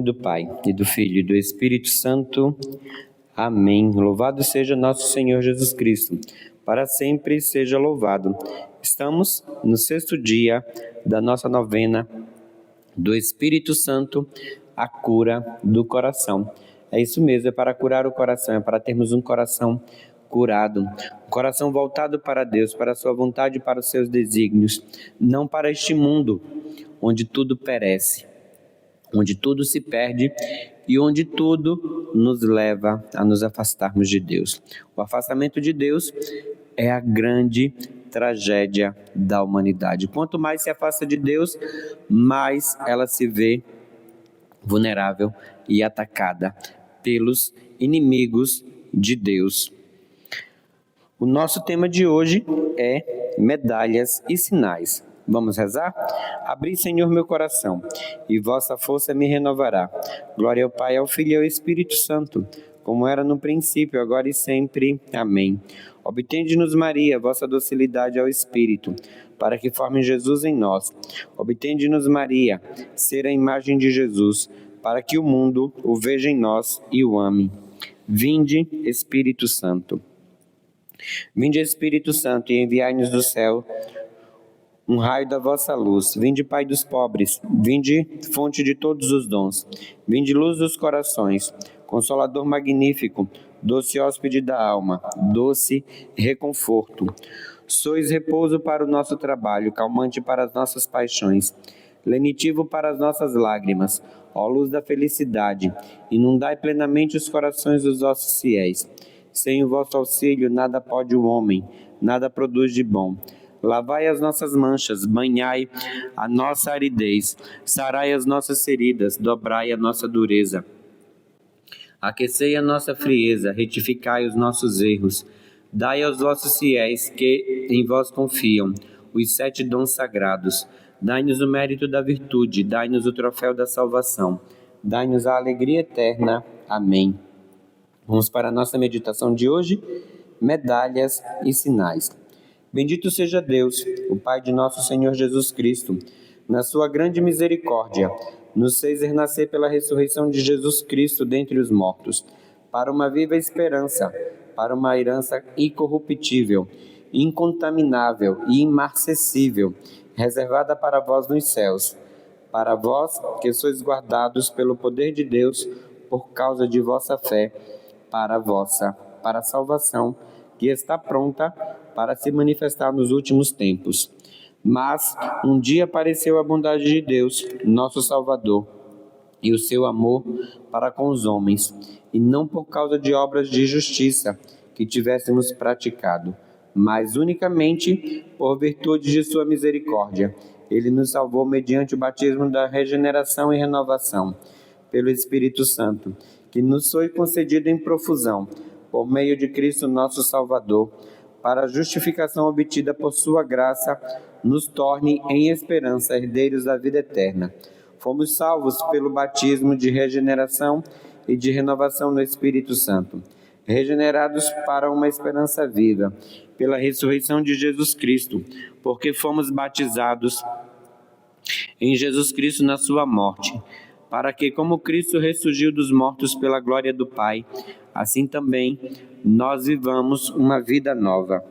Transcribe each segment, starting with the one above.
do Pai, e do Filho, e do Espírito Santo. Amém. Louvado seja nosso Senhor Jesus Cristo, para sempre seja louvado. Estamos no 6º dia da nossa novena do Espírito Santo, a cura do coração. É isso mesmo, é para curar o coração, é para termos um coração curado, um coração voltado para Deus, para a sua vontade e para os seus desígnios, não para este mundo onde tudo perece, onde tudo se perde e onde tudo nos leva a nos afastarmos de Deus. O afastamento de Deus é a grande tragédia da humanidade. Quanto mais se afasta de Deus, mais ela se vê vulnerável e atacada pelos inimigos de Deus. O nosso tema de hoje é medalhas e sinais. Vamos rezar? Abri, Senhor, meu coração, e vossa força me renovará. Glória ao Pai, ao Filho e ao Espírito Santo, como era no princípio, agora e sempre. Amém. Obtende-nos, Maria, vossa docilidade ao Espírito, para que forme Jesus em nós. Obtende-nos, Maria, ser a imagem de Jesus, para que o mundo o veja em nós e o ame. Vinde, Espírito Santo. Vinde, Espírito Santo, e enviai-nos do céu um raio da vossa luz. Vinde, Pai dos pobres, vinde, fonte de todos os dons. Vinde, luz dos corações, Consolador magnífico, doce hóspede da alma, doce reconforto. Sois repouso para o nosso trabalho, calmante para as nossas paixões, lenitivo para as nossas lágrimas. Ó luz da felicidade, inundai plenamente os corações dos vossos fiéis. Sem o vosso auxílio, nada pode o homem, nada produz de bom. Lavai as nossas manchas, banhai a nossa aridez, sarai as nossas feridas, dobrai a nossa dureza. Aquecei a nossa frieza, retificai os nossos erros. Dai aos vossos fiéis que em vós confiam os 7 dons sagrados. Dai-nos o mérito da virtude, dai-nos o troféu da salvação. Dai-nos a alegria eterna. Amém. Vamos para a nossa meditação de hoje, medalhas e sinais. Bendito seja Deus, o Pai de nosso Senhor Jesus Cristo, na sua grande misericórdia, nos fez renascer pela ressurreição de Jesus Cristo dentre os mortos, para uma viva esperança, para uma herança incorruptível, incontaminável e imarcessível, reservada para vós nos céus, para vós que sois guardados pelo poder de Deus por causa de vossa fé, para a salvação que está pronta para se manifestar nos últimos tempos. Mas um dia apareceu a bondade de Deus, nosso Salvador, e o seu amor para com os homens, e não por causa de obras de justiça que tivéssemos praticado, mas unicamente por virtude de sua misericórdia. Ele nos salvou mediante o batismo da regeneração e renovação, pelo Espírito Santo, que nos foi concedido em profusão, por meio de Cristo nosso Salvador, para a justificação obtida por sua graça, nos torne em esperança herdeiros da vida eterna. Fomos salvos pelo batismo de regeneração e de renovação no Espírito Santo, regenerados para uma esperança viva, pela ressurreição de Jesus Cristo, porque fomos batizados em Jesus Cristo na sua morte, para que, como Cristo ressurgiu dos mortos pela glória do Pai, assim também nós vivamos uma vida nova.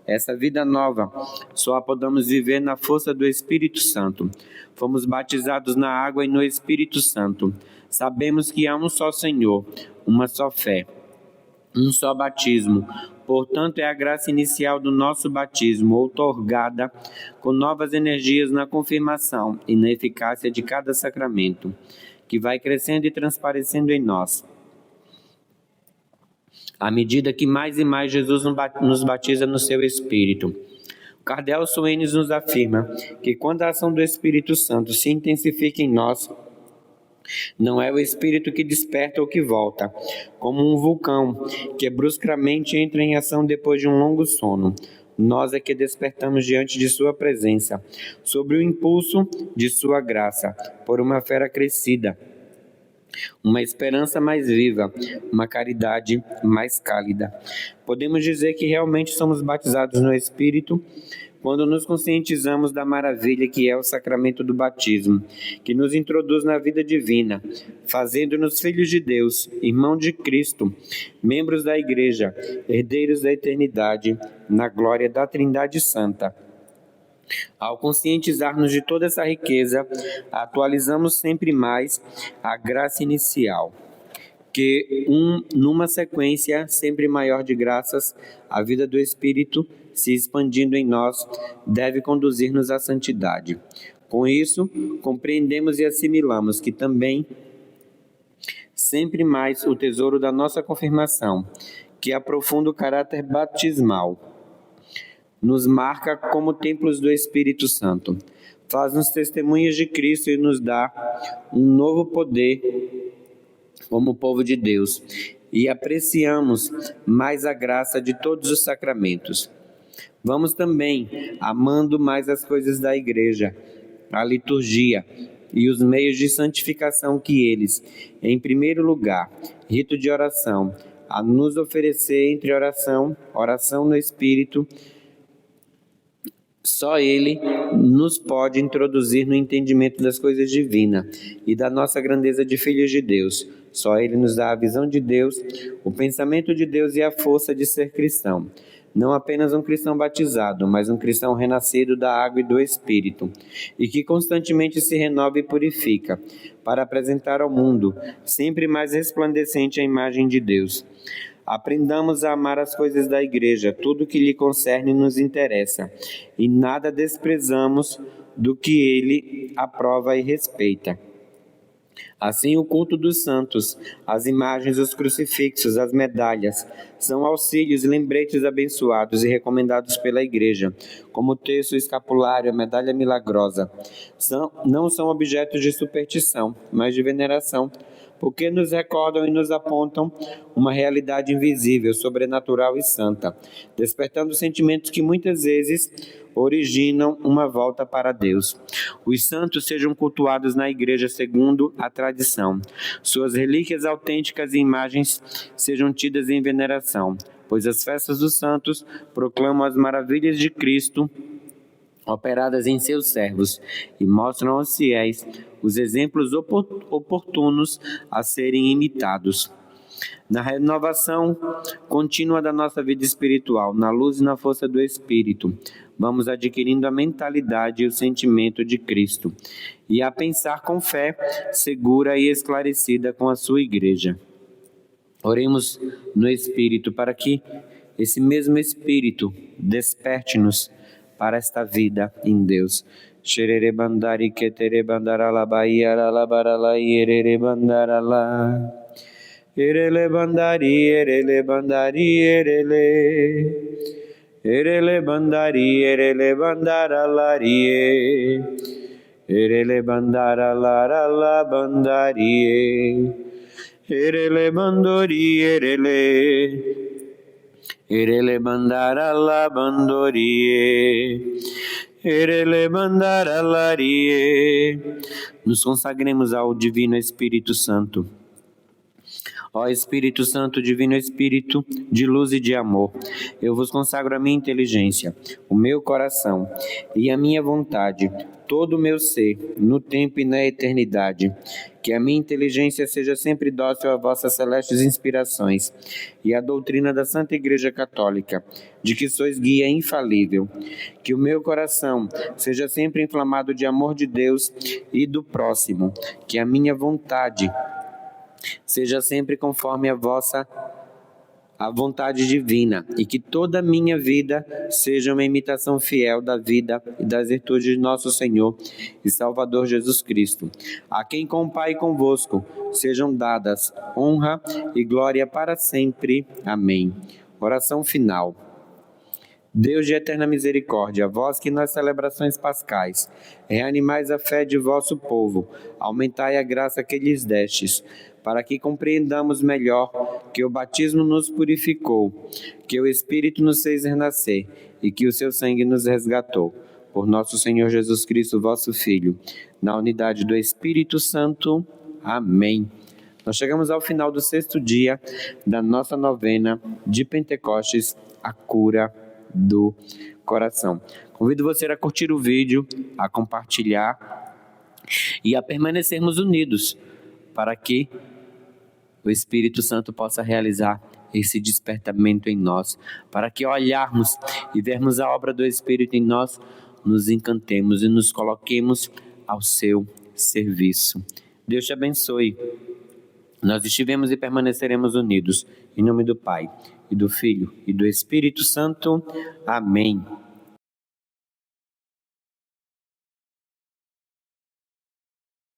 Essa vida nova só a podemos viver na força do Espírito Santo. Fomos batizados na água e no Espírito Santo. Sabemos que há um só Senhor, uma só fé, um só batismo. Portanto, é a graça inicial do nosso batismo, outorgada com novas energias na confirmação e na eficácia de cada sacramento, que vai crescendo e transparecendo em nós, à medida que mais e mais Jesus nos batiza no seu Espírito. O cardeal Soanes nos afirma que quando a ação do Espírito Santo se intensifica em nós, não é o Espírito que desperta ou que volta, como um vulcão que bruscamente entra em ação depois de um longo sono. Nós é que despertamos diante de sua presença, sob o impulso de sua graça, por uma fé acrescida, uma esperança mais viva, uma caridade mais cálida. Podemos dizer que realmente somos batizados no Espírito quando nos conscientizamos da maravilha que é o sacramento do batismo, que nos introduz na vida divina, fazendo-nos filhos de Deus, irmãos de Cristo, membros da Igreja, herdeiros da eternidade, na glória da Trindade Santa. Ao conscientizar-nos de toda essa riqueza, atualizamos sempre mais a graça inicial, que numa sequência sempre maior de graças, a vida do Espírito, se expandindo em nós, deve conduzir-nos à santidade. Com isso, compreendemos e assimilamos que também, sempre mais, o tesouro da nossa confirmação, que aprofunda o caráter batismal, nos marca como templos do Espírito Santo, faz-nos testemunhas de Cristo e nos dá um novo poder como povo de Deus, e apreciamos mais a graça de todos os sacramentos. Vamos também amando mais as coisas da Igreja, a liturgia e os meios de santificação que eles, em primeiro lugar, rito de oração, a nos oferecer entre oração no Espírito. Só Ele nos pode introduzir no entendimento das coisas divinas e da nossa grandeza de filhos de Deus. Só Ele nos dá a visão de Deus, o pensamento de Deus e a força de ser cristão. Não apenas um cristão batizado, mas um cristão renascido da água e do Espírito, e que constantemente se renova e purifica, para apresentar ao mundo, sempre mais resplandecente, a imagem de Deus. Aprendamos a amar as coisas da Igreja, tudo que lhe concerne nos interessa, e nada desprezamos do que ele aprova e respeita. Assim, o culto dos santos, as imagens, os crucifixos, as medalhas, são auxílios e lembretes abençoados e recomendados pela Igreja, como o terço, o escapulário, a medalha milagrosa. Não são objetos de superstição, mas de veneração, porque nos recordam e nos apontam uma realidade invisível, sobrenatural e santa, despertando sentimentos que muitas vezes originam uma volta para Deus. Os santos sejam cultuados na Igreja segundo a tradição. Suas relíquias autênticas e imagens sejam tidas em veneração, pois as festas dos santos proclamam as maravilhas de Cristo operadas em seus servos e mostram aos fiéis os exemplos oportunos a serem imitados. Na renovação contínua da nossa vida espiritual, na luz e na força do Espírito, vamos adquirindo a mentalidade e o sentimento de Cristo, e a pensar com fé segura e esclarecida com a sua Igreja. Oremos no Espírito para que esse mesmo Espírito desperte-nos para esta vida em Deus. Xerere bandari ketere bandarala baia la barala yerere bandarala. Erele bandari erele bandari erele. Erele bandari erele bandaralarie. Erele bandarala la bandarie. Erele bandori erele. Erele bandarala bandorie. Erele bandaralarie. Nos consagremos ao Divino Espírito Santo. Ó Espírito Santo, Divino Espírito, de luz e de amor, eu vos consagro a minha inteligência, o meu coração e a minha vontade, todo o meu ser, no tempo e na eternidade. Que a minha inteligência seja sempre dócil a vossas celestes inspirações e à doutrina da Santa Igreja Católica, de que sois guia infalível. Que o meu coração seja sempre inflamado de amor de Deus e do próximo. Que a minha vontade seja sempre conforme a vontade divina, e que toda a minha vida seja uma imitação fiel da vida e das virtudes de nosso Senhor e Salvador Jesus Cristo, a quem com o Pai e convosco sejam dadas honra e glória para sempre. Amém. Oração final. Deus de eterna misericórdia, vós que nas celebrações pascais reanimais a fé de vosso povo, aumentai a graça que lhes destes, para que compreendamos melhor que o batismo nos purificou, que o Espírito nos fez renascer e que o seu sangue nos resgatou. Por nosso Senhor Jesus Cristo, vosso Filho, na unidade do Espírito Santo. Amém. Nós chegamos ao final do 6º dia da nossa novena de Pentecostes, a cura do coração. Convido você a curtir o vídeo, a compartilhar e a permanecermos unidos para que o Espírito Santo possa realizar esse despertamento em nós, para que ao olharmos e vermos a obra do Espírito em nós, nos encantemos e nos coloquemos ao seu serviço. Deus te abençoe. Nós estivemos e permaneceremos unidos. Em nome do Pai, e do Filho, e do Espírito Santo. Amém.